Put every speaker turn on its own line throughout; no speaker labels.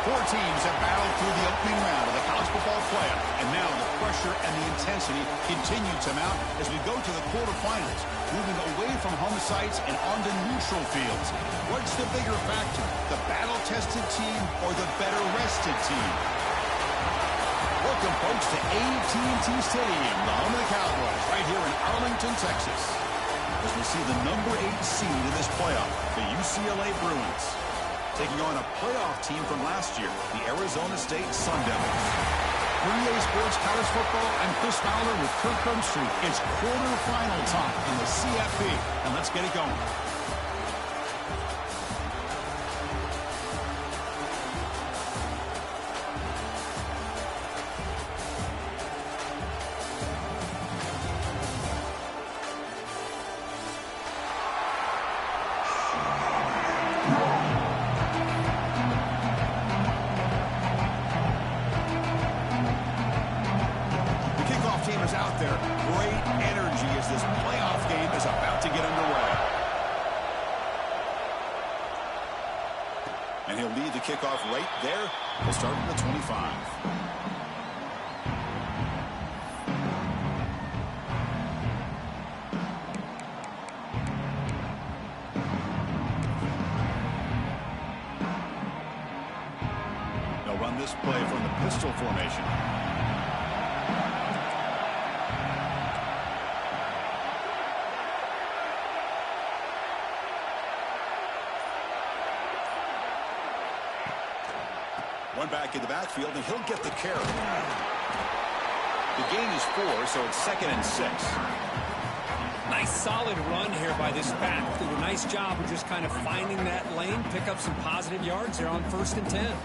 Four teams have battled through the opening round of the college football playoff, and now the pressure and the intensity continue to mount as we go to the quarterfinals, moving away from home sites and onto neutral fields. What's the bigger factor, the battle-tested team or the better-rested team? Welcome, folks, to AT&T Stadium, the home of the Cowboys, right here in Arlington, Texas, as we see the number 8 seed in this playoff, the UCLA Bruins, taking on a playoff team from last year, the Arizona State Sun Devils. 3A Sports College Football, I'm Chris Fowler with Kirk Street. It's quarterfinal time in the CFP, and let's get it going. Out there, great energy as this playoff game is about to get underway. And he'll lead the kickoff right there. We'll start from the 25. They'll run this play from the pistol formation. One back in the backfield, and he'll get the carry. The gain is 4, so it's 2nd and 6.
Nice solid run here by this back. Did a nice job of just kind of finding that lane, pick up some positive yards there on 1st and 10.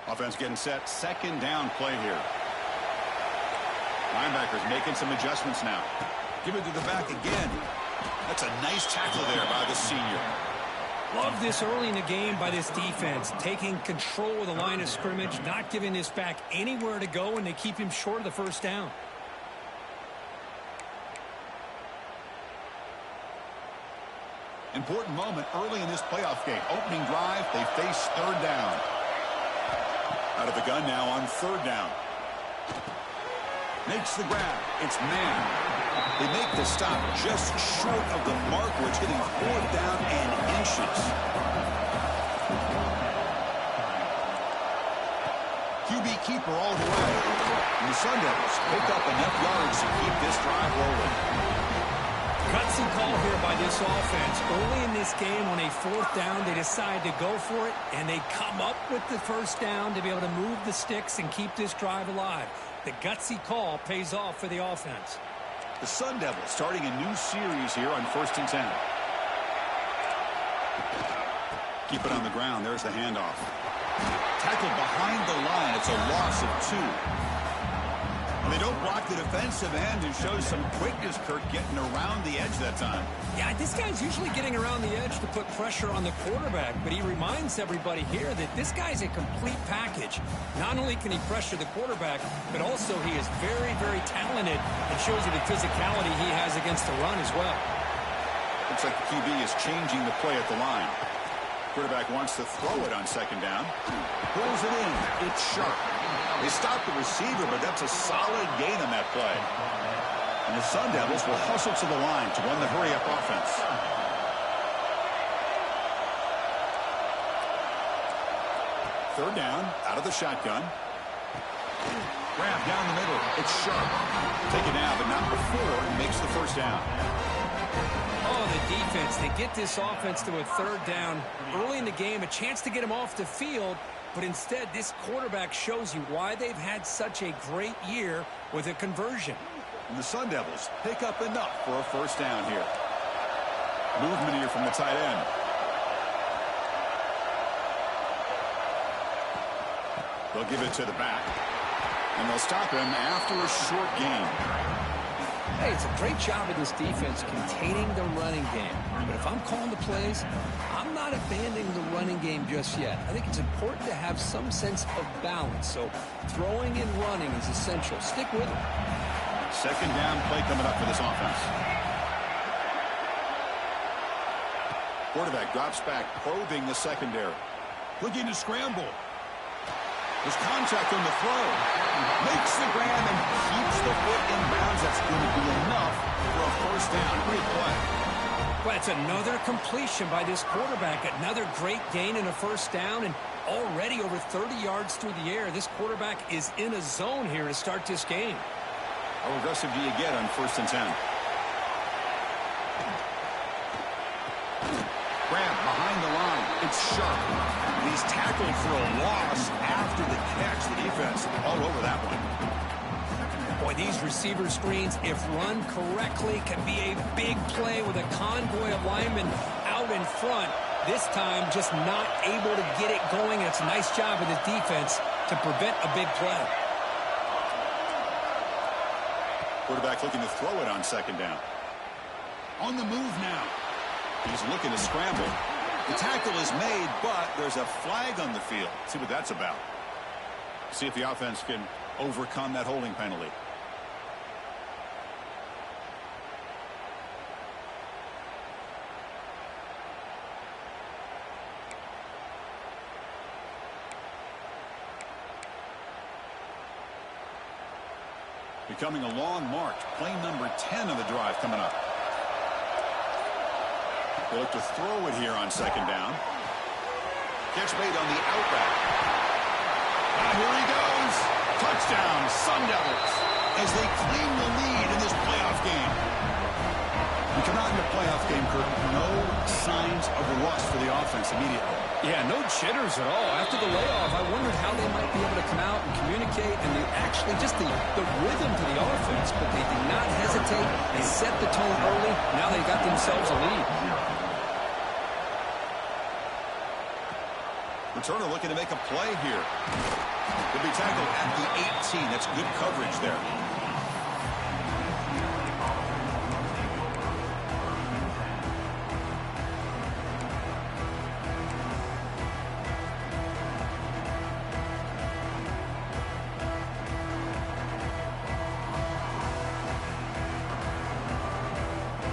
Offense getting set. 2nd down play here. Linebackers making some adjustments now. Give it to the back again. That's a nice tackle there by the senior.
Love this early in the game by this defense. Taking control of the line of scrimmage, not giving this back anywhere to go, and they keep him short of the 1st down.
Important moment early in this playoff game. Opening drive, they face 3rd down. Out of the gun now on 3rd down. Makes the grab. It's man. They make the stop just short of the mark, where it's getting 4th down and inches. QB keeper all the way. And the Sun Devils pick up enough yards to keep this drive rolling.
Gutsy call here by this offense. Early in this game on a 4th down, they decide to go for it, and they come up with the 1st down to be able to move the sticks and keep this drive alive. The gutsy call pays off for the offense.
The Sun Devils starting a new series here on 1st and 10. Keep it on the ground. There's the handoff. Tackled behind the line. It's a loss of 2. And they don't block the defensive end, and shows some quickness, Kirk, getting around the edge that time.
Yeah, this guy's usually getting around the edge to put pressure on the quarterback, but he reminds everybody here that this guy's a complete package. Not only can he pressure the quarterback, but also he is very, very talented, and shows you the physicality he has against the run as well.
Looks like the QB is changing the play at the line. Quarterback wants to throw it on 2nd down. Pulls it in. It's sharp. They stop the receiver, but that's a solid gain on that play. And the Sun Devils will hustle to the line to run the hurry-up offense. Third down, out of the shotgun. Grab down the middle. It's sharp. Take it now, but not before it makes the 1st down.
Oh, the defense. They get this offense to a 3rd down early in the game, a chance to get him off the field. But instead, this quarterback shows you why they've had such a great year with a conversion.
And the Sun Devils pick up enough for a 1st down here. Movement here from the tight end. They'll give it to the back. And they'll stop him after a short gain.
Hey, it's a great job of this defense containing the running game. But if I'm calling the plays, I'm not abandoning the running game just yet. I think it's important to have some sense of balance. So throwing and running is essential. Stick with it.
Second down play coming up for this offense. Quarterback drops back, probing the secondary. Looking to scramble. There's contact on the throw. Makes the grab and keeps the foot in bounds. That's going to be enough for a first down. Great play.
Well, that's another completion by this quarterback. Another great gain and a first down, and already over 30 yards through the air. This quarterback is in a zone here to start this game.
How aggressive do you get on 1st and 10? Grab behind the line. It's sharp. And he's tackled for a loss after the catch. The defense all over that one.
Boy, these receiver screens, if run correctly, can be a big play with a convoy of linemen out in front. This time, just not able to get it going. It's a nice job of the defense to prevent a big play.
Quarterback looking to throw it on second down. On the move now. He's looking to scramble. The tackle is made, but there's a flag on the field. See what that's about. See if the offense can overcome that holding penalty. Becoming a long march. Play number 10 of the drive coming up. They look to throw it here on second down. Catch made on the out route. Here he goes. Touchdown, Sun Devils, as they claim the lead in this playoff game. We come out in the playoff game, Kurt. No signs of rust for the offense immediately.
Yeah, no jitters at all. After the layoff, I wondered how they might be able to come out and communicate and actually just the rhythm to the offense. But they did not hesitate. They set the tone early. Now they got themselves a lead.
Returner looking to make a play here. Could be tackled at the 18. That's good coverage there.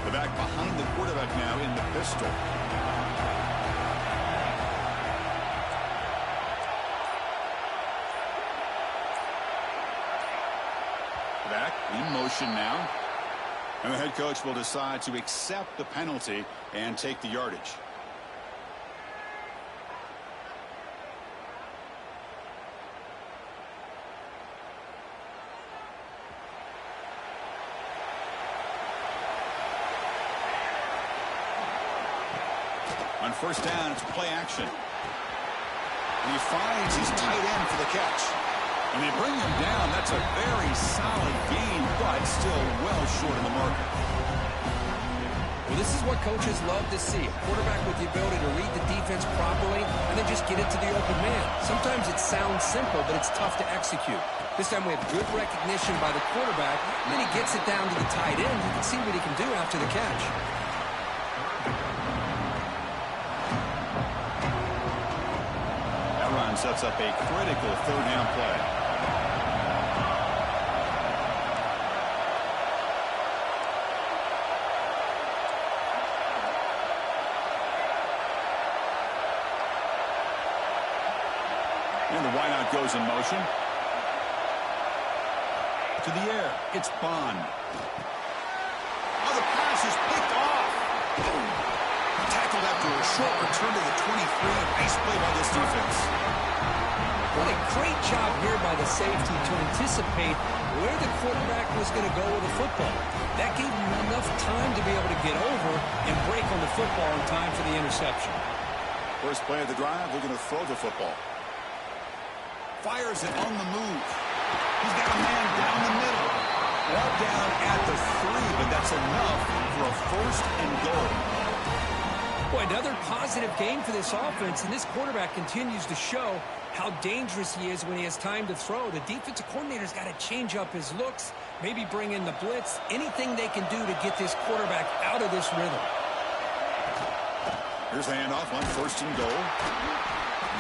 The back behind the quarterback now in the pistol. Back in motion now. And the head coach will decide to accept the penalty and take the yardage. On first down, it's play action. And he finds his tight end for the catch. And they bring him down. That's a very solid gain, but still well short of the marker.
Well, this is what coaches love to see. A quarterback with the ability to read the defense properly and then just get it to the open man. Sometimes it sounds simple, but it's tough to execute. This time we have good recognition by the quarterback, and then he gets it down to the tight end. You can see what he can do after the catch.
That run sets up a critical third down play. And the wideout goes in motion. To the air, it's Bond. Oh, the pass is picked off. Tackled after a short return to the 23. Nice play by this defense.
What a great job here by the safety to anticipate where the quarterback was going to go with the football. That gave him enough time to be able to get over and break on the football in time for the interception.
First play of the drive, they're going to throw the football. Fires it on the move. He's got a man down the middle. Ball down at the 3, but that's enough for a first and goal.
Boy, another positive game for this offense, and this quarterback continues to show how dangerous he is when he has time to throw. The defensive coordinator's got to change up his looks, maybe bring in the blitz, anything they can do to get this quarterback out of this rhythm.
Here's the handoff on 1st and goal.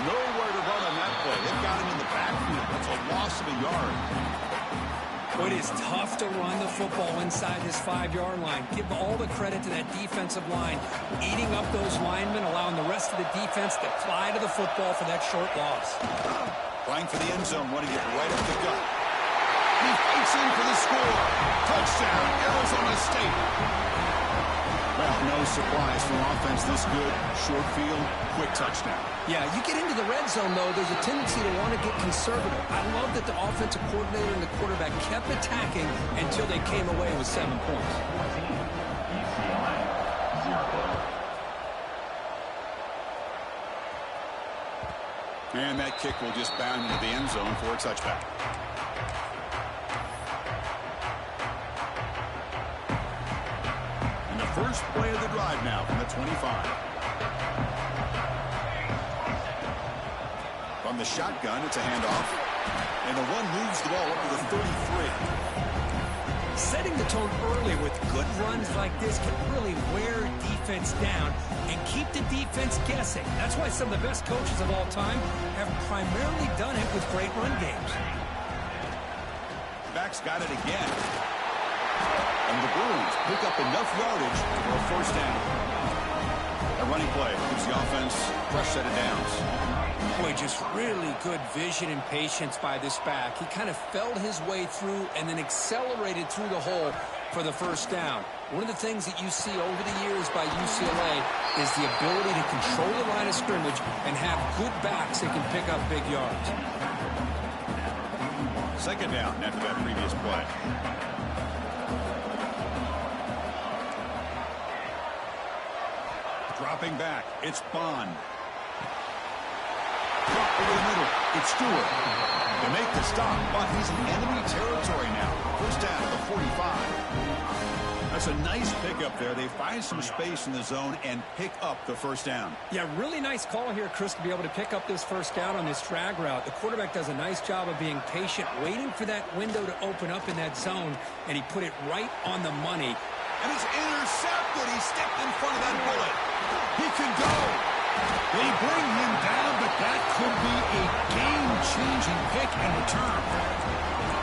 Nowhere to run on that play. They've got him in the backfield. That's a loss of a yard.
Well, it is tough to run the football inside this 5-yard line. Give all the credit to that defensive line, eating up those linemen, allowing the rest of the defense to fly to the football for that short loss.
Flying for the end zone, running it right up the gut. He fights in for the score. Touchdown, Arizona State. Well, no surprise for an offense this good. Short field, quick touchdown.
Yeah, you get into the red zone, though, there's a tendency to want to get conservative. I love that the offensive coordinator and the quarterback kept attacking until they came away with 7 points.
And that kick will just bound into the end zone for a touchback. And the first play of the drive now from the 25. From the shotgun, it's a handoff. And the run moves the ball up to the 33.
Setting the tone early with good runs like this can really wear defense down and keep the defense guessing. That's why some of the best coaches of all time have primarily done it with great run games.
Back's got it again. And the Bruins pick up enough yardage for a 1st down. A running play gives the offense a fresh set of downs.
Boy, just really good vision and patience by this back. He kind of felt his way through and then accelerated through the hole for the 1st down. One of the things that you see over the years by UCLA is the ability to control the line of scrimmage and have good backs that can pick up big yards.
2nd down after that previous play. Dropping back, it's Bond. Over the middle, it's Stewart. They make the stop, but he's in enemy territory now. 1st down at the 45. That's a nice pickup there. They find some space in the zone and pick up the 1st down.
Yeah, really nice call here, Chris, to be able to pick up this 1st down on this drag route. The quarterback does a nice job of being patient, waiting for that window to open up in that zone, and he put it right on the money.
And it's intercepted. He stepped in front of that bullet. He can go. They bring him down, but that could be a game-changing pick and return.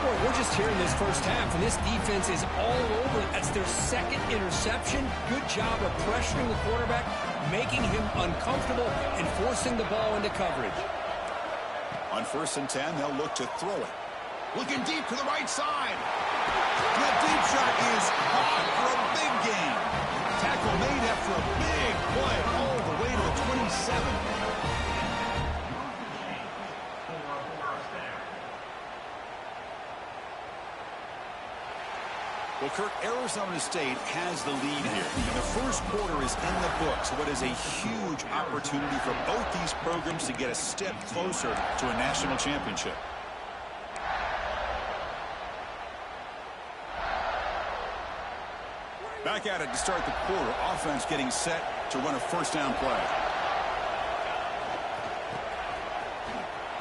Well, we're just here in this 1st half, and this defense is all over. That's their 2nd interception. Good job of pressuring the quarterback, making him uncomfortable, and forcing the ball into coverage.
On 1st and 10, they'll look to throw it. Looking deep to the right side. That deep shot is caught for a big gain. Tackle made after a big play all the way to the 27. Well, Kirk, Arizona State has the lead here. And the 1st quarter is in the books. What is a huge opportunity for both these programs to get a step closer to a national championship. Back at it to start the quarter. Offense getting set to run a 1st down play.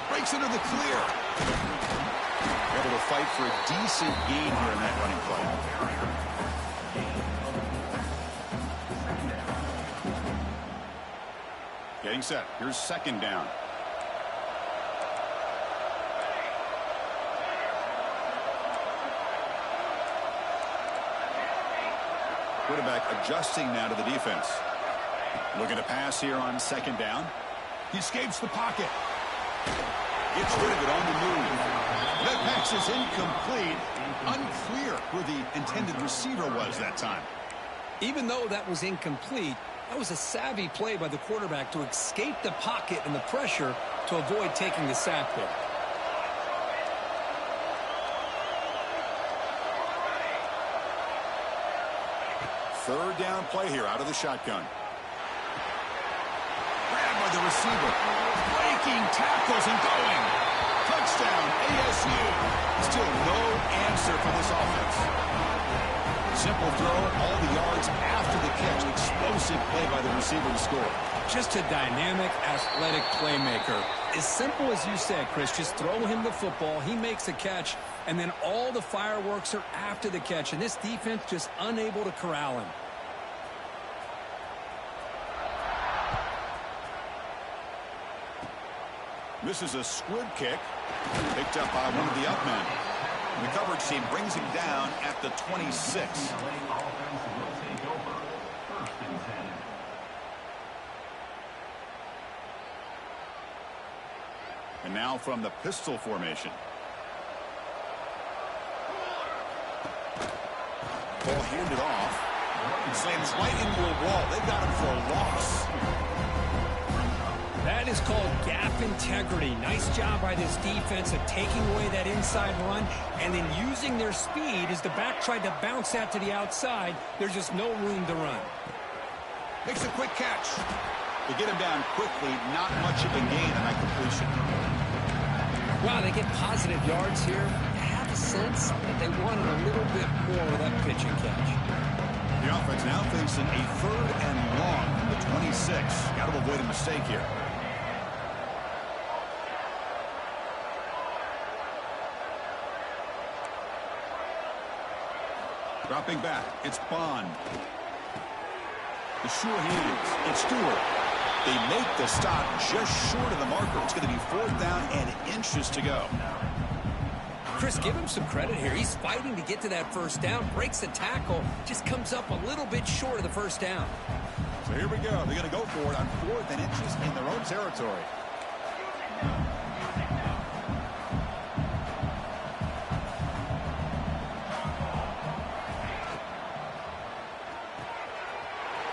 Breaks into the clear. Able to fight for a decent gain here in that running play. Getting set. Here's 2nd down. Quarterback adjusting now to the defense. Looking to pass here on 2nd down. He escapes the pocket. Gets rid of it on the move. That pass is incomplete. Unclear who the intended receiver was that time.
Even though that was incomplete, that was a savvy play by the quarterback to escape the pocket and the pressure to avoid taking the sack there.
Third down play here out of the shotgun. Grabbed by the receiver. Breaking tackles and going. Touchdown, ASU. Still no answer for this offense. Simple throw, all the yards after the catch. Explosive play by the receiver to score.
Just a dynamic, athletic playmaker. As simple as you said, Chris, just throw him the football, he makes a catch, and then all the fireworks are after the catch, and this defense just unable to corral him.
This is a squib kick, picked up by one of the up men. The coverage team brings him down at the 26. And now from the pistol formation. Ball handed off. Slams right into a wall. They got him for a loss.
That is called gap integrity. Nice job by this defense of taking away that inside run and then using their speed as the back tried to bounce that to the outside. There's just no room to run.
Makes a quick catch. They get him down quickly. Not much of a gain on that completion.
Wow, they get positive yards here. I have a sense that they wanted a little bit more with that pitch and catch.
The offense now facing a 3rd and long from the 26. Got to avoid a mistake here. Dropping back, it's Bond. The sure hands, it's Stewart. They make the stop just short of the marker. It's going to be 4th down and inches to go.
Chris, give him some credit here. He's fighting to get to that 1st down, breaks the tackle, just comes up a little bit short of the 1st down.
So here we go. They're going to go for it on 4th and inches in their own territory.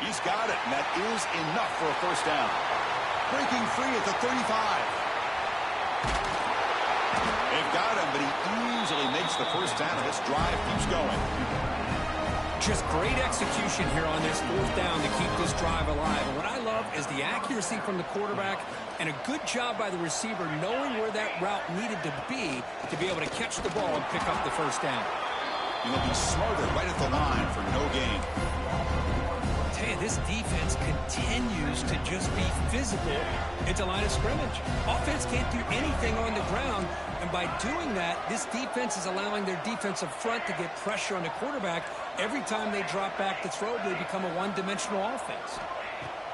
He's got it, and that is enough for a 1st down. Breaking free at the 35. They've got him, but he easily makes the 1st down, and this drive keeps going.
Just great execution here on this 4th down to keep this drive alive. And what I love is the accuracy from the quarterback and a good job by the receiver knowing where that route needed to be able to catch the ball and pick up the 1st down.
He'll be smarter right at the line for no gain.
This defense continues to just be physical at the line of scrimmage. Offense can't do anything on the ground, and by doing that, this defense is allowing their defensive front to get pressure on the quarterback. Every time they drop back to throw, they become a one-dimensional offense.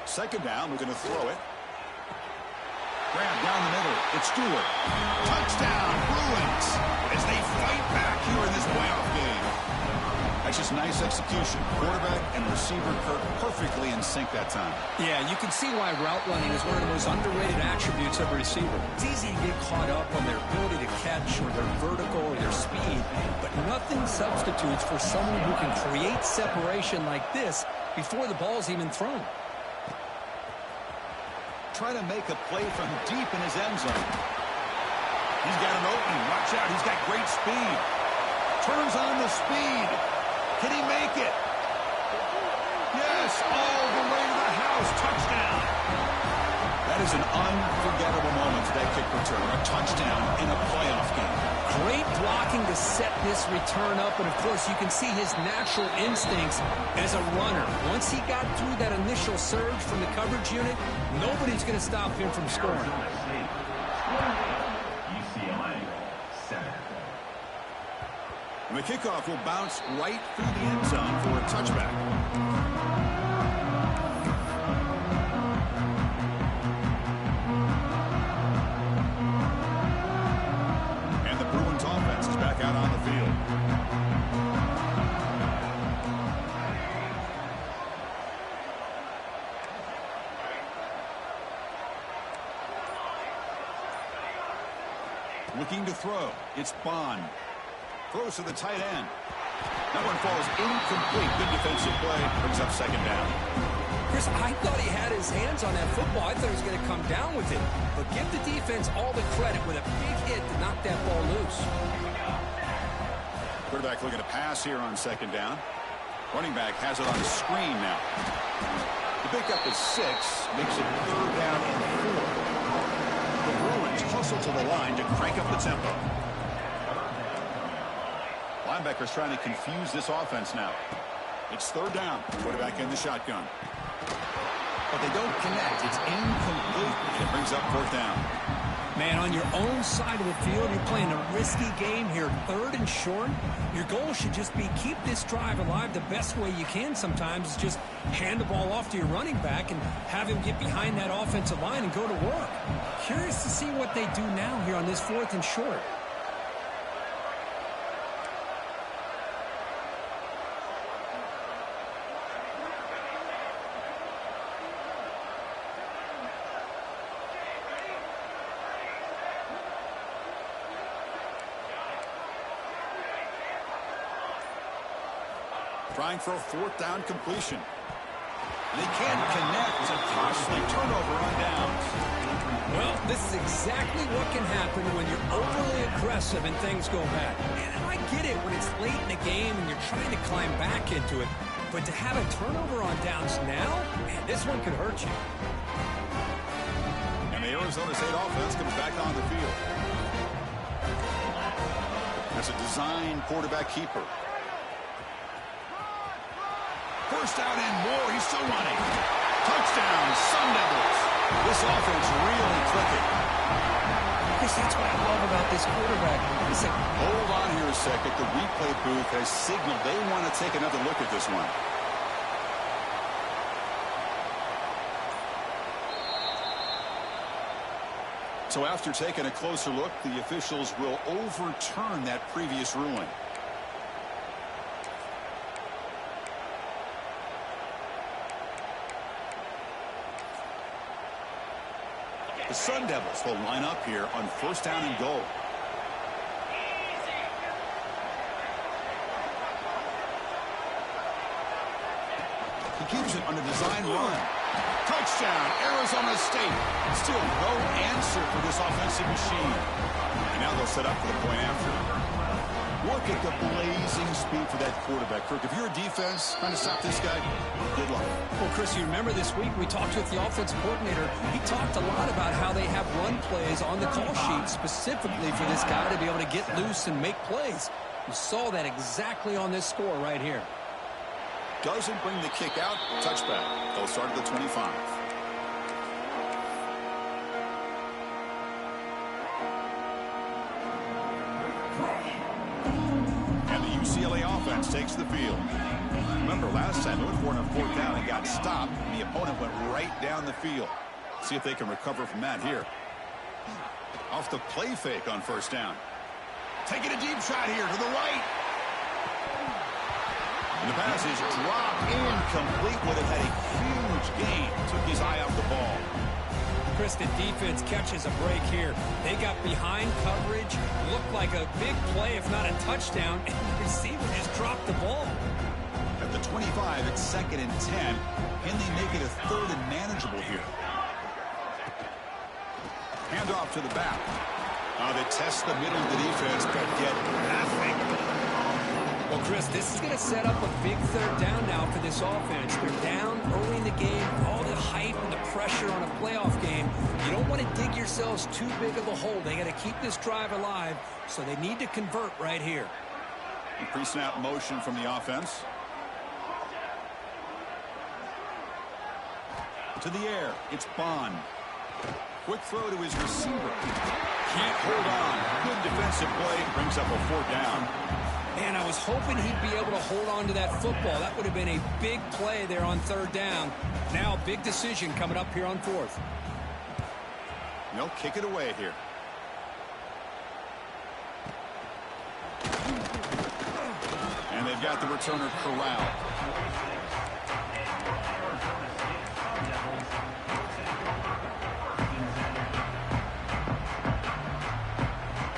2nd down, we're going to throw it. Grab down the middle, it's Stewart. Touchdown, Bruins, as they fight back here in this playoff game. That's just nice execution. Quarterback and receiver Kirk perfectly in sync that time.
Yeah, you can see why route running is one of the most underrated attributes of a receiver. It's easy to get caught up on their ability to catch or their vertical or their speed, but nothing substitutes for someone who can create separation like this before the ball's even thrown.
Try to make a play from deep in his end zone. He's got an opening. Watch out. He's got great speed. Turns on the speed. Can he make it? Yes, all the way to the house. Touchdown. That is an unforgettable moment for that kick return. A touchdown in a playoff game.
Great blocking to set this return up, and of course you can see his natural instincts as a runner. Once he got through that initial surge from the coverage unit, nobody's going to stop him from scoring.
And the kickoff will bounce right through the end zone for a touchback. And the Bruins offense is back out on the field. Looking to throw. It's Bond. Throws to the tight end. That one falls incomplete. Good defensive play. Brings up 2nd down.
Chris, I thought he had his hands on that football. I thought he was going to come down with it. But give the defense all the credit with a big hit to knock that ball loose.
Quarterback looking to pass here on 2nd down. Running back has it on the screen now. The pickup is 6. Makes it 3rd down and 4. The Bruins hustle to the line to crank up the tempo. Linebackers trying to confuse this offense now. It's 3rd down. Quarterback in the shotgun. But they don't connect. It's incomplete. And it brings up 4th down.
Man, on your own side of the field, you're playing a risky game here, 3rd and short. Your goal should just be keep this drive alive the best way you can sometimes is just hand the ball off to your running back and have him get behind that offensive line and go to work. Curious to see what they do now here on this 4th and short.
Trying for a 4th down completion. They can't connect. It's a costly turnover on downs.
Well, this is exactly what can happen when you're overly aggressive and things go bad. And I get it when it's late in the game and you're trying to climb back into it. But to have a turnover on downs now, man, this one could hurt you.
And the Arizona State offense comes back on the field. That's a design quarterback keeper. First down and more. He's still running. Touchdown, Sun Devils. This offense really clicking.
Chris, that's what I love about this quarterback. Listen.
Hold on here a second. The replay booth has signaled they want to take another look at this one. So after taking a closer look, the officials will overturn that previous ruling. The Sun Devils will line up here on 1st down and goal. He keeps it on a design run. Touchdown, Arizona State. Still no answer for this offensive machine. And now they'll set up for the point after. Look at the blazing speed for that quarterback. Kirk, if you're a defense trying to stop this guy, good luck.
Well, Chris, you remember this week we talked with the offensive coordinator. He talked a lot about how they have run plays on the call sheet specifically for this guy to be able to get loose and make plays. You saw that exactly on this score right here.
Doesn't bring the kick out. Touchback. They'll start at the 25. UCLA offense takes the field. Remember, last time they went for it on 4th down and got stopped, and the opponent went right down the field. See if they can recover from that here. Off the play fake on 1st down. Taking a deep shot here to the right. And the pass is dropped incomplete. Would have had a huge gain. Took his eye off the ball.
Chris, the defense catches a break here. They got behind coverage, looked like a big play, if not a touchdown, and the receiver just dropped the ball.
At the 25, it's 2nd and 10. Can they make it a 3rd and manageable here? Hand off to the back. They test the middle of the defense, but get nothing.
Well, Chris, this is going to set up a big 3rd down now for this offense. They're down early in the game, all the hype and the pressure on a playoff game. You don't want to dig yourselves too big of a hole. They got to keep this drive alive, so they need to convert right here.
Pre-snap motion from the offense. To the air, it's Bond. Quick throw to his receiver. Can't hold on. Good defensive play. Brings up a 4th down.
Man, I was hoping he'd be able to hold on to that football. That would have been a big play there on 3rd down. Now a big decision coming up here on 4th.
They'll kick it away here. And they've got the returner corralled.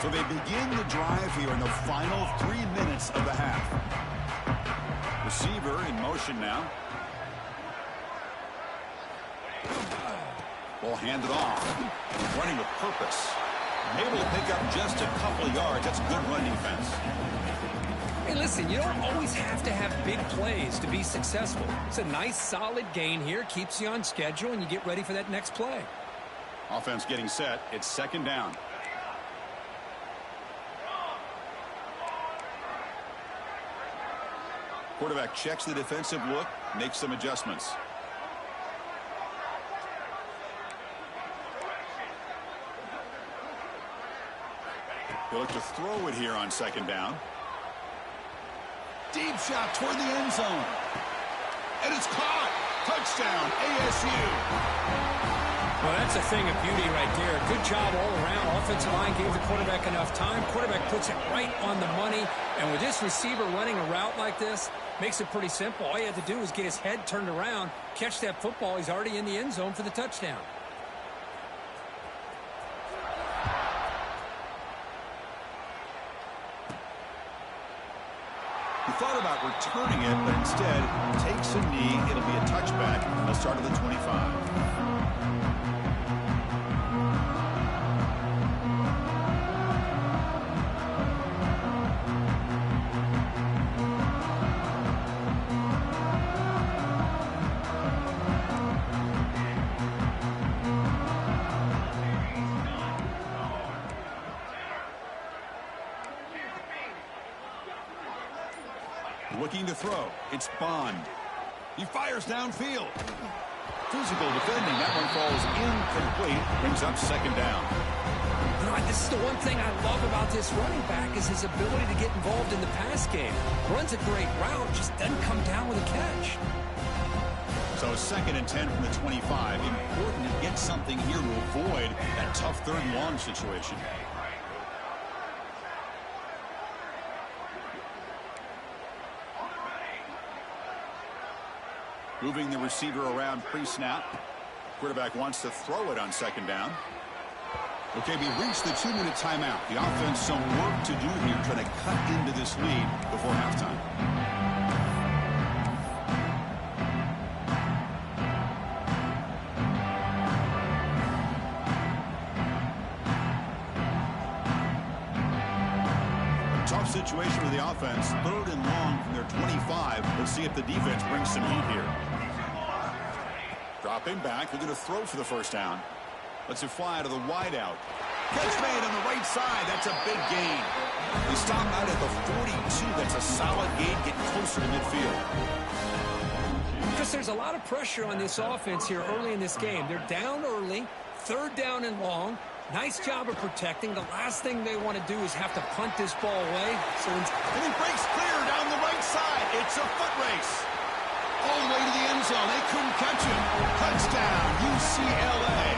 So they begin the drive here in the final 3 minutes of the half. Receiver in motion now. Ball handed off. Running with purpose. Able to pick up just a couple of yards. That's good run defense.
Hey, listen, you don't always have to have big plays to be successful. It's a nice, solid gain here. Keeps you on schedule, and you get ready for that next play.
Offense getting set. It's 2nd down. Quarterback checks the defensive look, makes some adjustments. He'll look to throw it here on second down. Deep shot toward the end zone. And it's caught. Touchdown, ASU.
Well, that's a thing of beauty right there. Good job all around. Offensive line gave the quarterback enough time. Quarterback puts it right on the money. And with this receiver running a route like this, makes it pretty simple. All you have to do is get his head turned around, catch that football. He's already in the end zone for the touchdown.
He thought about returning it, but instead takes a knee. It'll be a touchback. He'll start at the 25. Looking to throw. It's Bond. He fires downfield. Physical defending. That one falls incomplete. Brings up second down.
You know, this is the one thing I love about this running back is his ability to get involved in the pass game. Runs a great route, just doesn't come down with a catch.
So 2nd and 10 from the 25. Important to get something here to avoid that tough 3rd and long situation. Moving the receiver around pre-snap. Quarterback wants to throw it on second down. Okay, we reached the 2-minute timeout. The offense some work to do here, trying to cut into this lead before halftime. Tough situation for the offense. 3rd and long from their 25. Let's see if the defense brings some heat here. Dropping back, looking to throw for the first down. Lets it fly to the wideout. Catch made on the right side. That's a big gain. They stop out at the 42. That's a solid gain. Get closer to midfield.
Because there's a lot of pressure on this offense here early in this game. They're down early, 3rd down and long. Nice job of protecting. The last thing they want to do is have to punt this ball away.
And he breaks clear down the right side. It's a foot race. All the way to the end zone. They couldn't catch him. Touchdown, UCLA.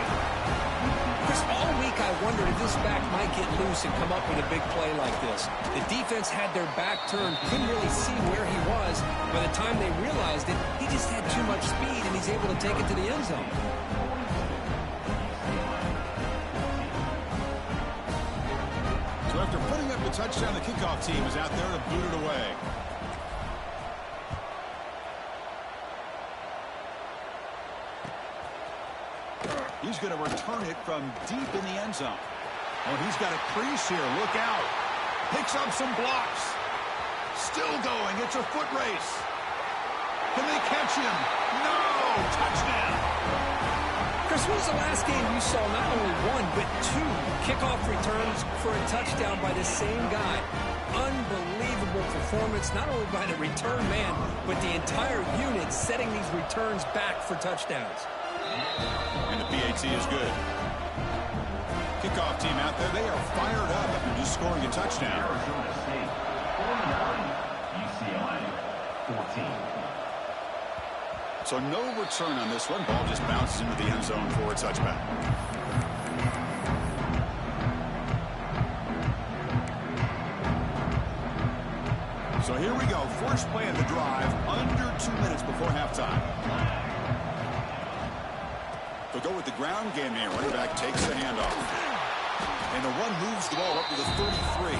Chris, all week I wondered if this back might get loose and come up with a big play like this. The defense had their back turned, couldn't really see where he was. By the time they realized it, he just had too much speed, and he's able to take it to the end zone.
So after putting up the touchdown, the kickoff team is out there to boot it away. He's going to return it from deep in the end zone. Oh, he's got a crease here. Look out. Picks up some blocks. Still going. It's a foot race. Can they catch him? No! Touchdown.
Chris, when was the last game you saw not only 1, but 2 kickoff returns for a touchdown by the same guy? Unbelievable performance, not only by the return man, but the entire unit setting these returns back for touchdowns.
And the PAT is good. Kickoff team out there, they are fired up after just scoring a touchdown.
Arizona State, 49, UCLA, 14.
So no return on this one. Ball just bounces into the end zone for a touchback. So here we go. First play of the drive, under 2 minutes before halftime. They'll go with the ground game here. Running back takes the handoff. And the run moves the ball up to the 33.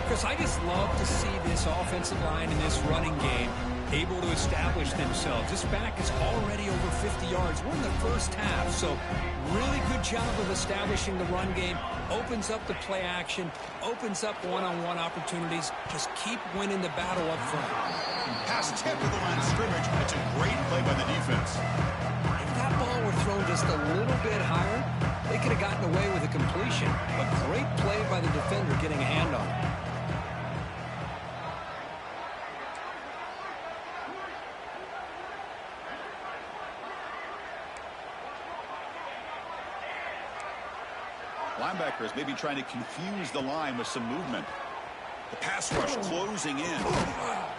Chris, I just love to see this offensive line in this running game able to establish themselves. This back is already over 50 yards. We're in the first half, so really good job of establishing the run game. Opens up the play action, opens up one-on-one opportunities. Just keep winning the battle up front.
Pass tip to the line of scrimmage. That's a great play by the defense.
If that ball were thrown just a little bit higher, they could have gotten away with a completion. A great play by the defender getting a hand on it.
Linebackers maybe trying to confuse the line with some movement. The pass rush closing in.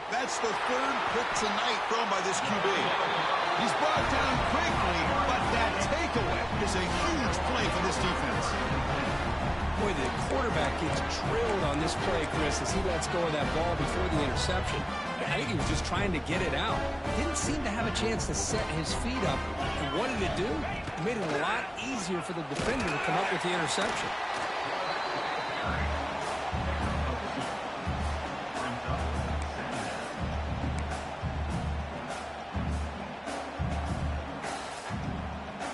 That's the third pick tonight thrown by this QB. He's brought down quickly, but that takeaway is a huge play for this defense.
Boy, the quarterback gets drilled on this play, Chris, as he lets go of that ball before the interception. I think he was just trying to get it out. Didn't seem to have a chance to set his feet up. And what did it do? It made it a lot easier for the defender to come up with the interception.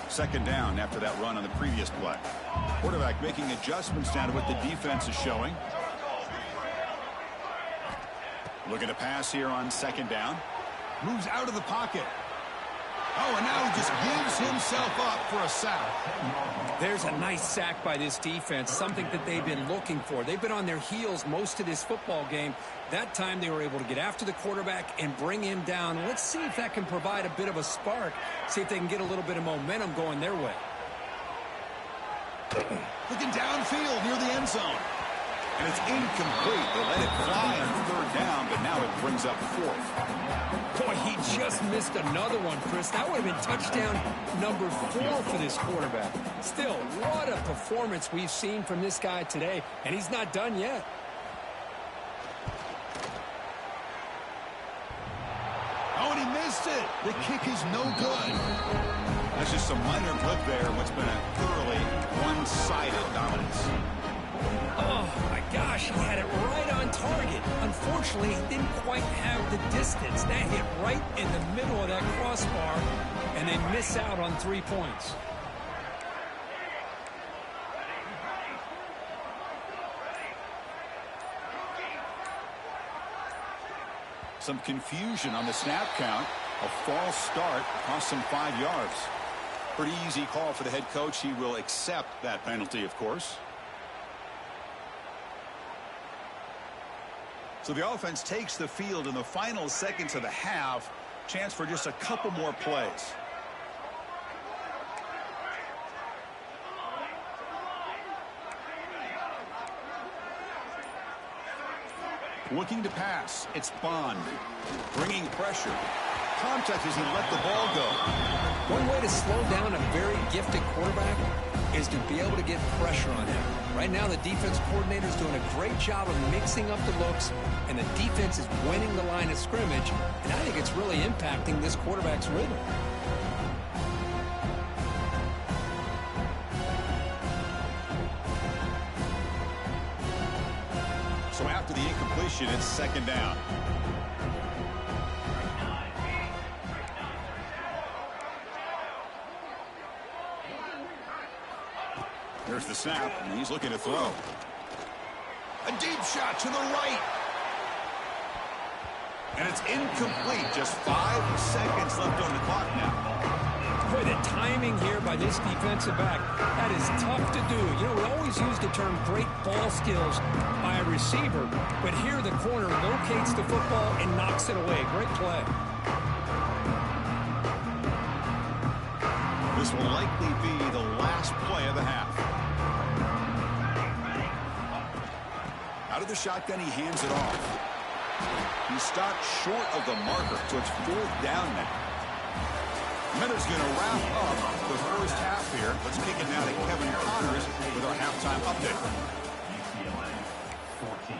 Second down after that run on the previous play. Quarterback making adjustments down to what the defense is showing. Looking to pass here on second down. Moves out of the pocket. Oh, and now he just gives himself up for a sack.
There's a nice sack by this defense, something that they've been looking for. They've been on their heels most of this football game. That time they were able to get after the quarterback and bring him down. Let's see if that can provide a bit of a spark. See if they can get a little bit of momentum going their way.
Looking downfield near the end zone. And it's incomplete. They let it fly on third down, but now it brings up fourth.
Boy, he just missed another one, Chris. That would have been touchdown number 4 for this quarterback. Still, what a performance we've seen from this guy today, and he's not done yet.
Oh, and he missed it. The kick is no good. That's just some minor blip there in what's been a thoroughly one-sided dominance.
Oh, my gosh, he had it right on target. Unfortunately, he didn't quite have the distance. That hit right in the middle of that crossbar, and they miss out on 3 points.
Some confusion on the snap count. A false start cost him 5 yards. Pretty easy call for the head coach. He will accept that penalty, of course. So the offense takes the field in the final seconds of the half. Chance for just a couple more plays. Looking to pass. It's Bond. Bringing pressure. Contact as he let the ball go.
One way to slow down a very gifted quarterback is to be able to get pressure on him. Right now, the defense coordinator is doing a great job of mixing up the looks, and the defense is winning the line of scrimmage, and I think it's really impacting this quarterback's rhythm.
So after the incompletion, it's second down. There's the snap, and he's looking to throw. A deep shot to the right. And it's incomplete. Just 5 seconds left on the clock now.
Boy, the timing here by this defensive back, that is tough to do. You know, we always use the term great ball skills by a receiver, but here the corner locates the football and knocks it away. Great play.
This will likely be the last play of the half. Out of the shotgun, he hands it off. He stopped short of the marker, so it's 4th down now. Miller's going to wrap up the first half here. Let's kick it now to Kevin Connors with our halftime update.
UCLA 14.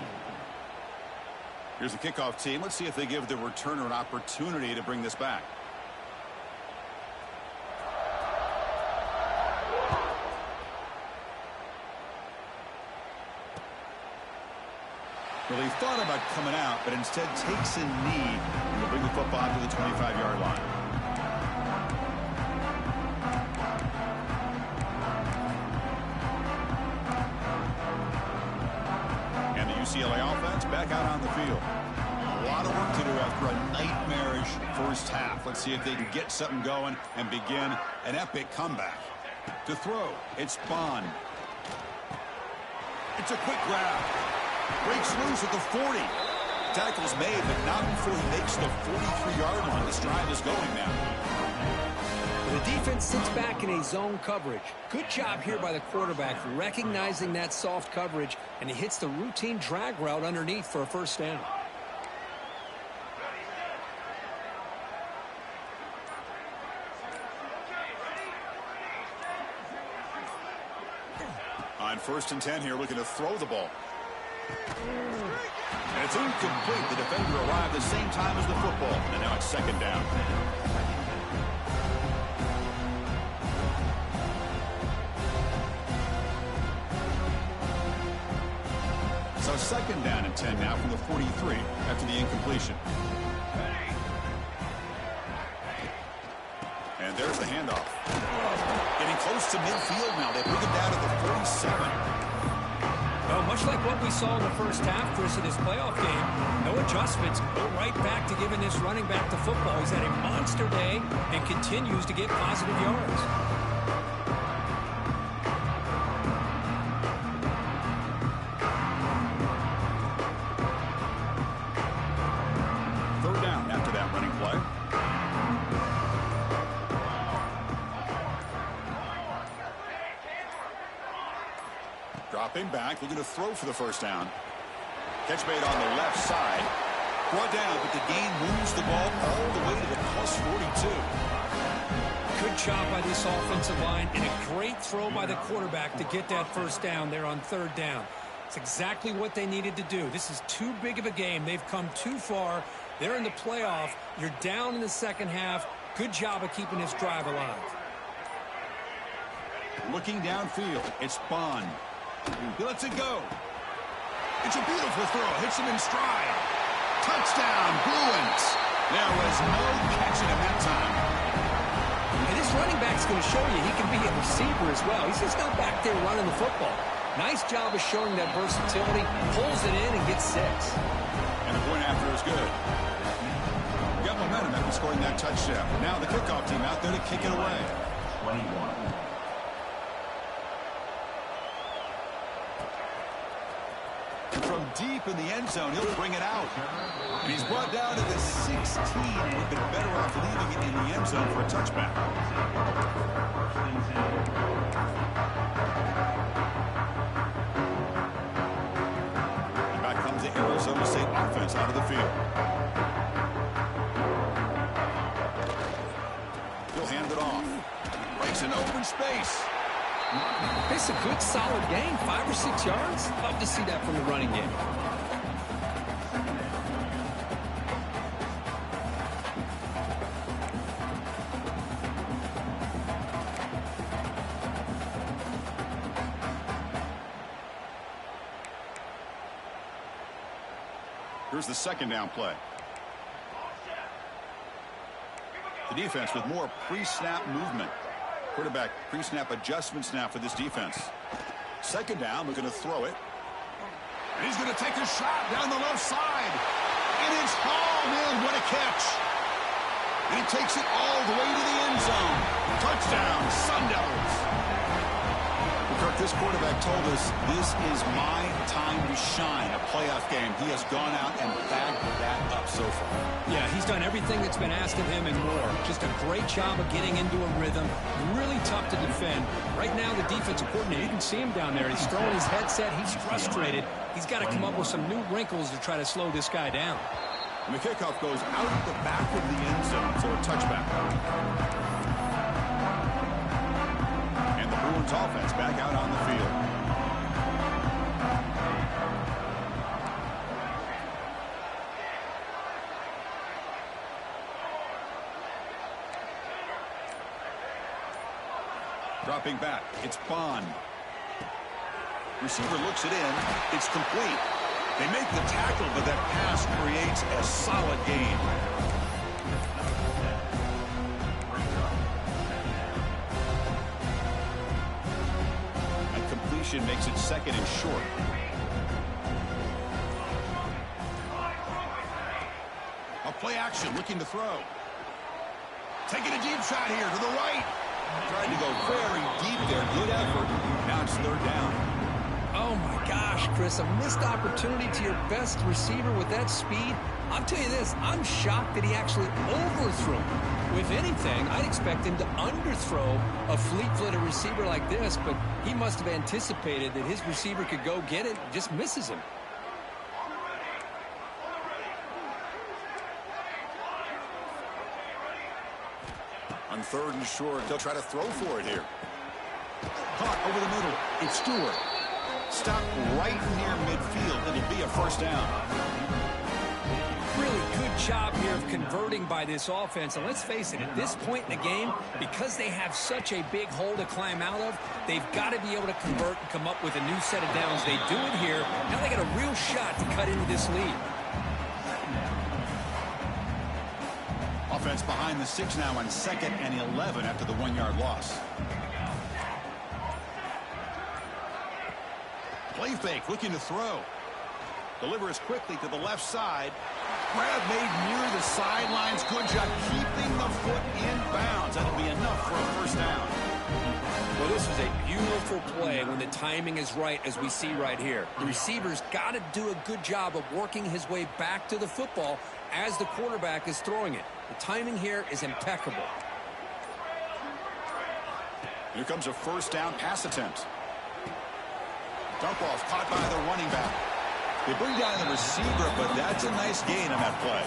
Here's the kickoff team. Let's see if they give the returner an opportunity to bring this back. Well, he thought about coming out, but instead takes a knee and will bring the football to the 25-yard line. And the UCLA offense back out on the field. A lot of work to do after a nightmarish first half. Let's see if they can get something going and begin an epic comeback. To throw, it's Bond. It's a quick grab. Breaks loose at the 40. Tackle's made, but not before he makes the 43-yard line. This drive is going now.
The defense sits back in a zone coverage. Good job here by the quarterback, recognizing that soft coverage, and he hits the routine drag route underneath for a first down.
On 1st and 10 here, looking to throw the ball. And it's incomplete. The defender arrived the same time as the football. And now it's 2nd down. So 2nd down and 10 now from the 43 after the incompletion. And there's the handoff. Getting close to midfield now. They bring it down at the 47.
Well, much like what we saw in the first half, Chris, of this playoff game, no adjustments. Go right back to giving this running back the football. He's had a monster day and continues to get positive yards.
Third down after that running play. Dropping back, looking to throw for the first down. Catch made on the left side. Brought down, but the gain moves the ball all the way to the plus 42.
Good job by this offensive line and a great throw by the quarterback to get that first down there on 3rd down. It's exactly what they needed to do. This is too big of a game. They've come too far. They're in the playoff. You're down in the second half. Good job of keeping this drive alive.
Looking downfield, it's Bond. He lets it go. It's a beautiful throw. Hits him in stride. Touchdown, Bruins. There was no catching him that time.
And this running back's going to show you he can be a receiver as well. He's just not back there running the football. Nice job of showing that versatility. Pulls it in and gets 6.
And the point after is good. Got momentum after scoring that touchdown. Now the kickoff team out there to kick it away.
21.
From deep in the end zone, he'll bring it out. And he's brought down to the 16. Would have been better off leaving it in the end zone for a touchback. And back comes the Arizona State offense out of the field. He'll hand it off. Breaks an open space.
It's a good, solid game. 5 or 6 yards. Love to see that from the running game.
Here's the 2nd down play. The defense with more pre-snap movement. Quarterback pre-snap adjustments now for this defense. 2nd down, looking to throw it. And he's going to take a shot down the left side. And it's hauled in. What a catch. And he takes it all the way to the end zone. Touchdown, Sun Devils. Kirk, this quarterback told us this is my time to shine, a playoff game. He has gone out and bagged that up so far.
Yeah, he's done everything that's been asked of him and more. Just a great job of getting into a rhythm. Really tough to defend. Right now, the defensive coordinator, you can see him down there. He's throwing his headset. He's frustrated. He's got to come up with some new wrinkles to try to slow this guy down.
And the kickoff goes out the back of the end zone, so a touchback. And the Bruins offense back out on the field. Dropping back, it's Bond. Receiver looks it in. It's complete. They make the tackle, but that pass creates a solid gain. And completion makes it 2nd and short. A play action, looking to throw. Taking a deep shot here to the right. Trying to go very deep there. Good effort. Now it's 3rd down.
Oh, my gosh, Chris, a missed opportunity to your best receiver with that speed. I'll tell you this, I'm shocked that he actually overthrew. If anything, I'd expect him to underthrow a fleet-footed receiver like this, but he must have anticipated that his receiver could go get it, just misses him.
On 3rd and short, they'll try to throw for it here. Caught over the middle. It's Stewart. Stopped right near midfield. It'll be a first down.
Really good job here of converting by this offense. And let's face it, at this point in the game, because they have such a big hole to climb out of, they've got to be able to convert and come up with a new set of downs. They do it here. Now they got a real shot to cut into this lead.
Offense behind the 6 now on 2nd and 11 after the 1-yard loss. Play fake, looking to throw. Delivers quickly to the left side. Grab made near the sidelines. Good job keeping the foot in bounds. That'll be enough for a first down.
Well, this is a beautiful play when the timing is right, as we see right here. The receiver's got to do a good job of working his way back to the football as the quarterback is throwing it. The timing here is impeccable.
Here comes a first down pass attempt. Dump off caught by the running back. They bring down the receiver, but that's a nice gain on that play.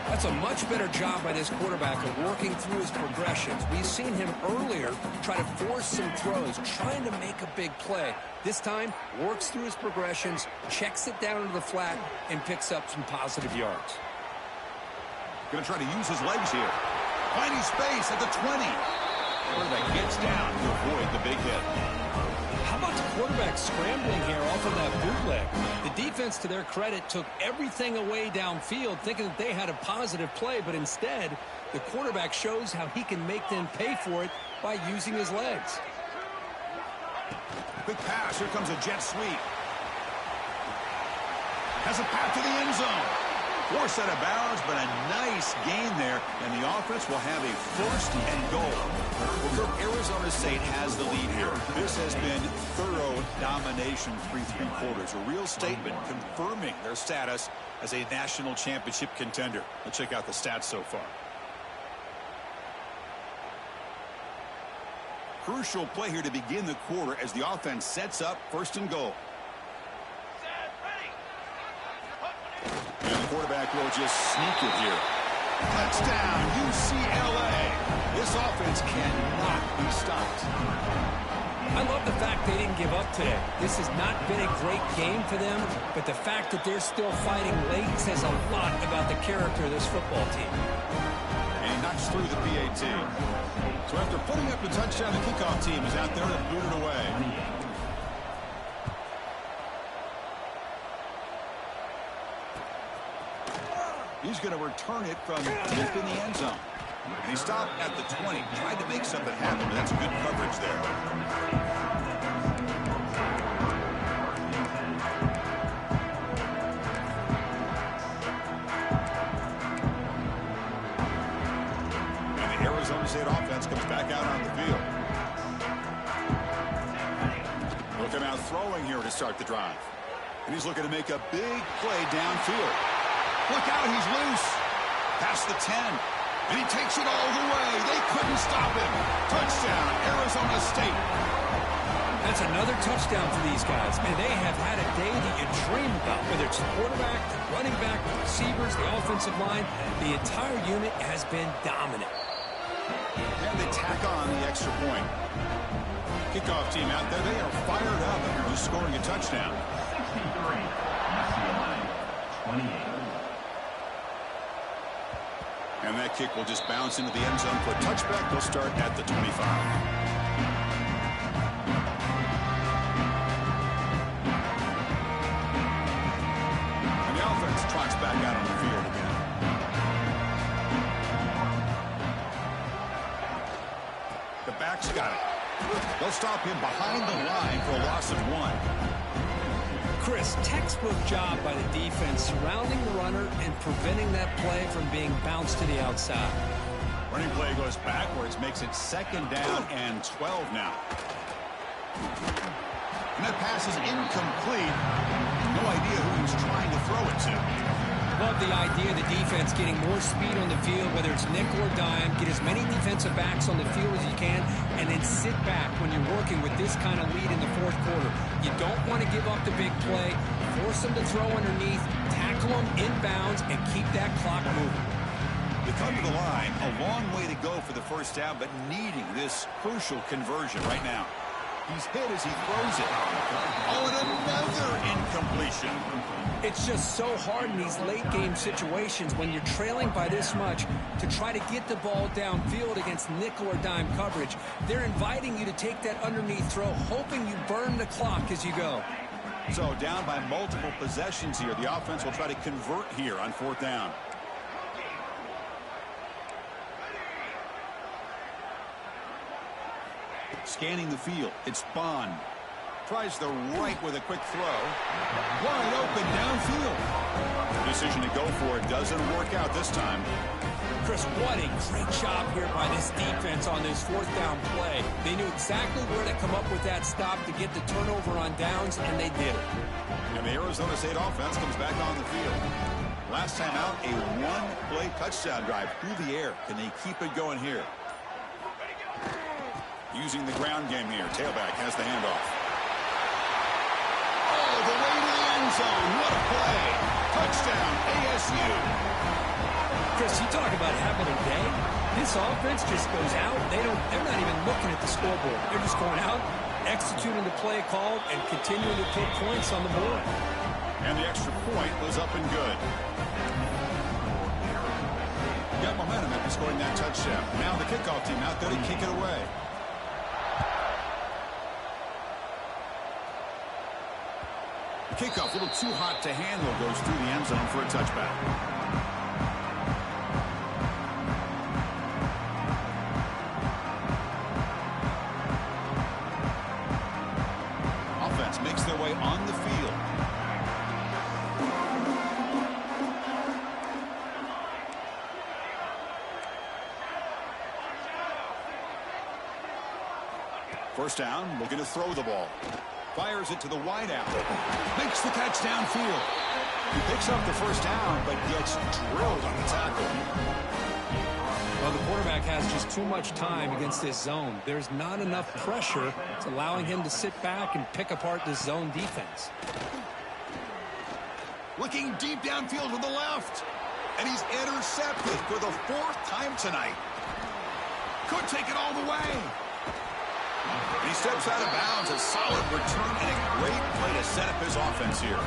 That's a much better job by this quarterback of working through his progressions. We've seen him earlier try to force some throws, trying to make a big play. This time, works through his progressions, checks it down to the flat, and picks up some positive yards.
Going to try to use his legs here. Finding space at the 20. Quarterback gets down to avoid the big hit.
How about the quarterback scrambling here off of that bootleg? The defense, to their credit, took everything away downfield, thinking that they had a positive play, but instead, the quarterback shows how he can make them pay for it by using his legs.
Quick pass. Here comes a jet sweep. Has a path to the end zone. Forced out of bounds, but a nice gain there, and the offense will have a 1st and goal. Well, look, Arizona State has the lead here. This has been thorough domination through 3 quarters. A real statement confirming their status as a national championship contender. Let's check out the stats so far. Crucial play here to begin the quarter as the offense sets up 1st and goal. And the quarterback will just sneak it here. Touchdown, UCLA. This offense cannot be stopped.
I love the fact they didn't give up today. This has not been a great game for them, but the fact that they're still fighting late says a lot about the character of this football team.
And he knocks through the PAT. So after putting up the touchdown, the kickoff team is out there to boot it away. He's going to return it from deep in the end zone. And he stopped at the 20. Tried to make something happen, but that's good coverage there. And the Arizona State offense comes back out on the field. Looking out throwing here to start the drive. And he's looking to make a big play downfield. Look out, he's loose. Past the 10. And he takes it all the way. They couldn't stop him. Touchdown, Arizona State.
That's another touchdown for these guys. And they have had a day that you dream about. Whether it's the quarterback, the running back, the receivers, the offensive line, the entire unit has been dominant.
And they tack on the extra point. Kickoff team out there, they are fired up after just scoring a touchdown.
63, UCLA, 28.
And that kick will just bounce into the end zone for a touchback. They'll start at the 25. And the offense trots back out on the field again. The back's got it. They'll stop him behind the line for a loss of 1.
Chris, textbook job by the defense surrounding the runner and preventing that play from being bounced to the outside.
Running play goes backwards, makes it 2nd down and 12 now. And that pass is incomplete. No idea who he's trying to throw it to.
Love the idea of the defense getting more speed on the field, whether it's nickel or dime, get as many defensive backs on the field as you can, and then sit back when you're working with this kind of lead in the fourth quarter. You don't want to give up the big play, force them to throw underneath, tackle them inbounds, and keep that clock moving.
They come to the line, a long way to go for the first down, but needing this crucial conversion right now. He's hit as he throws it. Oh, and another incompletion.
It's just so hard in these late-game situations when you're trailing by this much to try to get the ball downfield against nickel or dime coverage. They're inviting you to take that underneath throw, hoping you burn the clock as you go.
So down by multiple possessions here. The offense will try to convert here on fourth down. Scanning the field, it's Bond. Tries the right with a quick throw. Wide open downfield. Decision to go for it doesn't work out this time.
Chris, what a great job here by this defense on this fourth down play. They knew exactly where to come up with that stop to get the turnover on downs, and they did it.
And the Arizona State offense comes back on the field. Last time out, a one-play touchdown drive through the air. Can they keep it going here? Using the ground game here. Tailback has the handoff. Oh, the way to the end zone. What a play. Touchdown, ASU.
Chris, you talk about having a day. This offense just goes out. They're not even looking at the scoreboard. They're just going out, executing the play called, and continuing to put points on the board.
And the extra point was up and good. Got momentum after scoring that touchdown. Now the kickoff team out there to kick it away. The kickoff, a little too hot to handle, goes through the end zone for a touchback. Offense makes their way on the field. First down, looking to throw the ball. Fires it to the wideout. Makes the catch downfield. He picks up the first down, but gets drilled on the tackle.
Well, the quarterback has just too much time against this zone. There's not enough pressure. It's allowing him to sit back and pick apart this zone defense.
Looking deep downfield to the left. And he's intercepted for the fourth time tonight. Could take it all the way. And he steps out of bounds. A solid return and a great play to set up his offense here.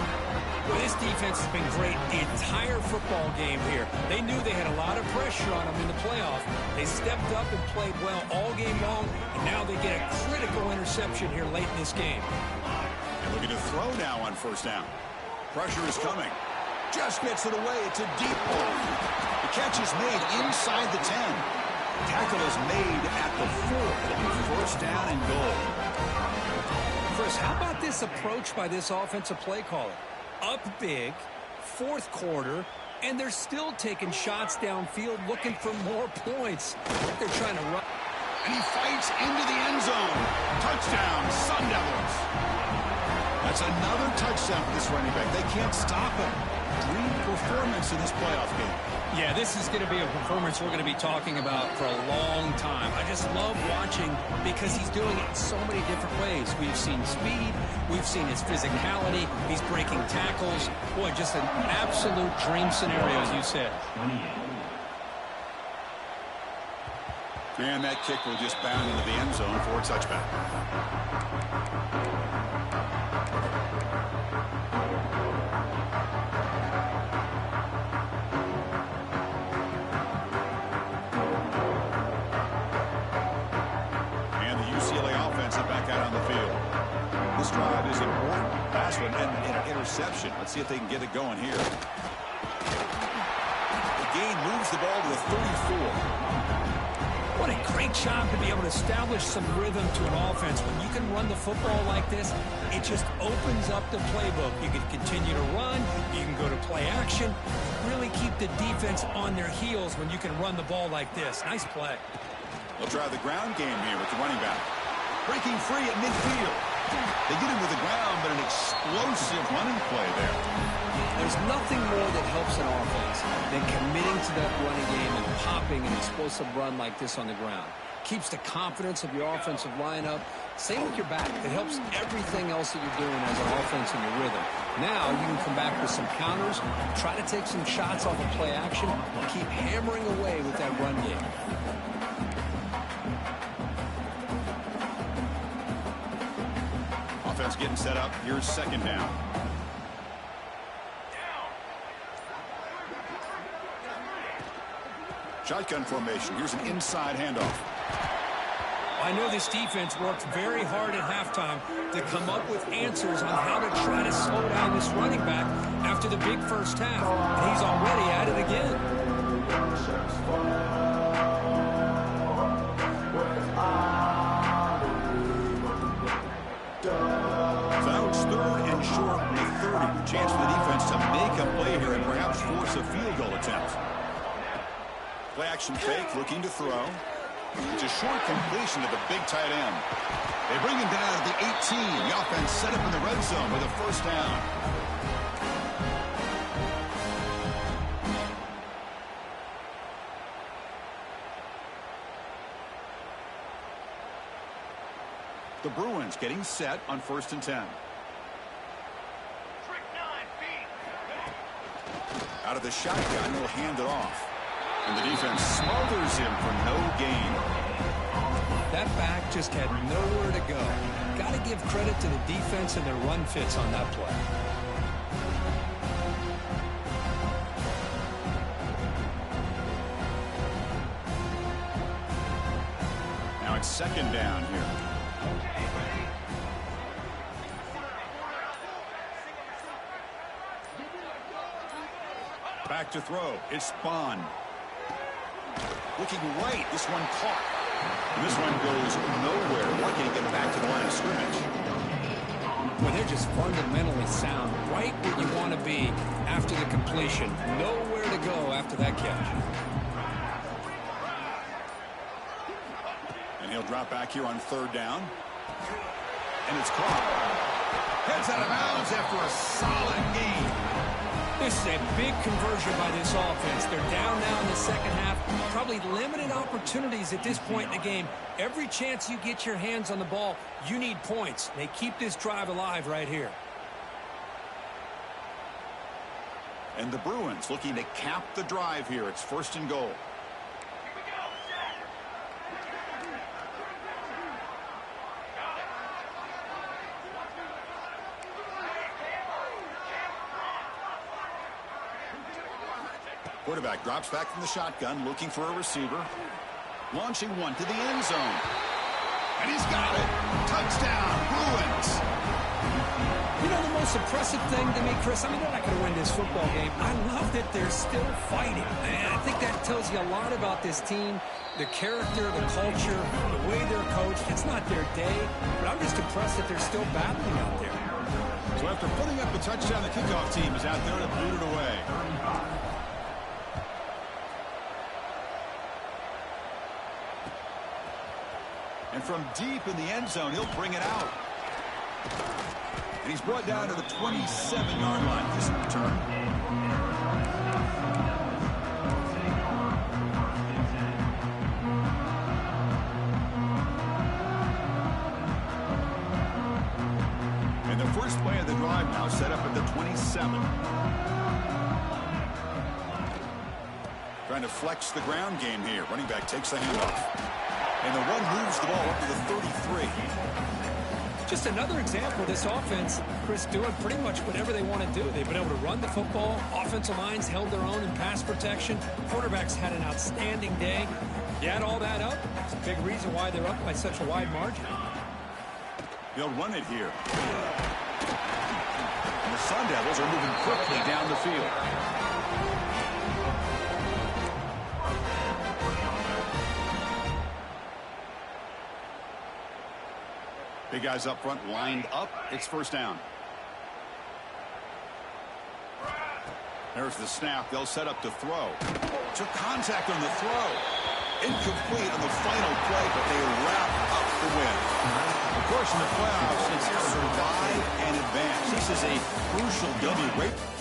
Well, this defense has been great the entire football game here. They knew they had a lot of pressure on them in the playoff. They stepped up and played well all game long, and now they get a critical interception here late in this game.
And looking to throw now on first down. Pressure is coming. Just gets it away. It's a deep ball. The catch is made inside the 10. Tackle is made at the 4. First down and goal.
Chris, how about this approach by this offensive play caller? Up big, fourth quarter, and they're still taking shots downfield looking for more points. They're trying to run.
And he fights into the end zone. Touchdown, Sun Devils. That's another touchdown for this running back. They can't stop him. Dream performance in this playoff game.
Yeah, this is going to be a performance we're going to be talking about for a long time. I just love watching because he's doing it in so many different ways. We've seen speed. We've seen his physicality. He's breaking tackles. Boy, just an absolute dream scenario, as you said.
And that kick will just bound into the end zone for a touchback. Out on the field. This drive is important. Last one and an interception. Let's see if they can get it going here. The gain moves the ball to the 34.
What a great job to be able to establish some rhythm to an offense. When you can run the football like this, it just opens up the playbook. You can continue to run. You can go to play action. Really keep the defense on their heels when you can run the ball like this. Nice play.
They'll try the ground game here with the running back. Breaking free at midfield. They get him to the ground, but an explosive running play there.
There's nothing more that helps an offense than committing to that running game and popping an explosive run like this on the ground. Keeps the confidence of your offensive lineup. Same with your back. It helps everything else that you're doing as an offense in your rhythm. Now you can come back with some counters, try to take some shots off of play action, and keep hammering away with that run game.
Offense getting set up. Here's second down. Shotgun formation. Here's an inside handoff.
I know this defense worked very hard at halftime to come up with answers on how to try to slow down this running back after the big first half. And he's already at it again.
So now it's 3rd and short from the 30. Chance for the defense to make a play here and perhaps force a field goal attempt. Play action fake, looking to throw. It's a short completion to the big tight end. They bring him down at the 18. The offense set up in the red zone with a first down. The Bruins getting set on 1st and 10. Out of the shotgun, he'll hand it off. And the defense smothers him for no gain.
That back just had nowhere to go. Got to give credit to the defense and their run fits on that play.
Now it's second down here. Back to throw. It's Bond. Looking right. This one caught. And this one goes nowhere. Lucky to get back to the line of scrimmage.
Well, they're just fundamentally sound. Right where you want to be after the completion. Nowhere to go after that catch.
And he'll drop back here on 3rd down. And it's caught. Heads out of bounds after a solid gain.
This is a big conversion by this offense. They're down now in the second half. Probably limited opportunities at this point in the game. Every chance you get your hands on the ball, you need points. They keep this drive alive right here.
And the Bruins looking to cap the drive here. It's 1st and goal. Quarterback drops back from the shotgun, looking for a receiver. Launching one to the end zone. And he's got it. Touchdown, Bruins.
You know the most impressive thing to me, Chris, I mean, they're not going to win this football game. I love that they're still fighting. And I think that tells you a lot about this team, the character, the culture, the way they're coached. It's not their day, but I'm just impressed that they're still battling out there.
So after putting up the touchdown, the kickoff team is out there to boot it away. And from deep in the end zone, he'll bring it out. And he's brought down to the 27-yard line. This return. And the first play of the drive now set up at the 27. Trying to flex the ground game here. Running back takes the handoff. And the run moves the ball up to the 33.
Just another example of this offense, Chris, doing pretty much whatever they want to do. They've been able to run the football. Offensive lines held their own in pass protection. Quarterbacks had an outstanding day. You add all that up, it's a big reason why they're up by such a wide margin.
They'll run it here. And the Sun Devils are moving quickly down the field. Big guys up front lined up. It's 1st down. There's the snap. They'll set up to throw. Took contact on the throw. Incomplete on the final play, but they wrap up the win. The course, in the playoffs, it's survive and advance. This is a crucial W. Great.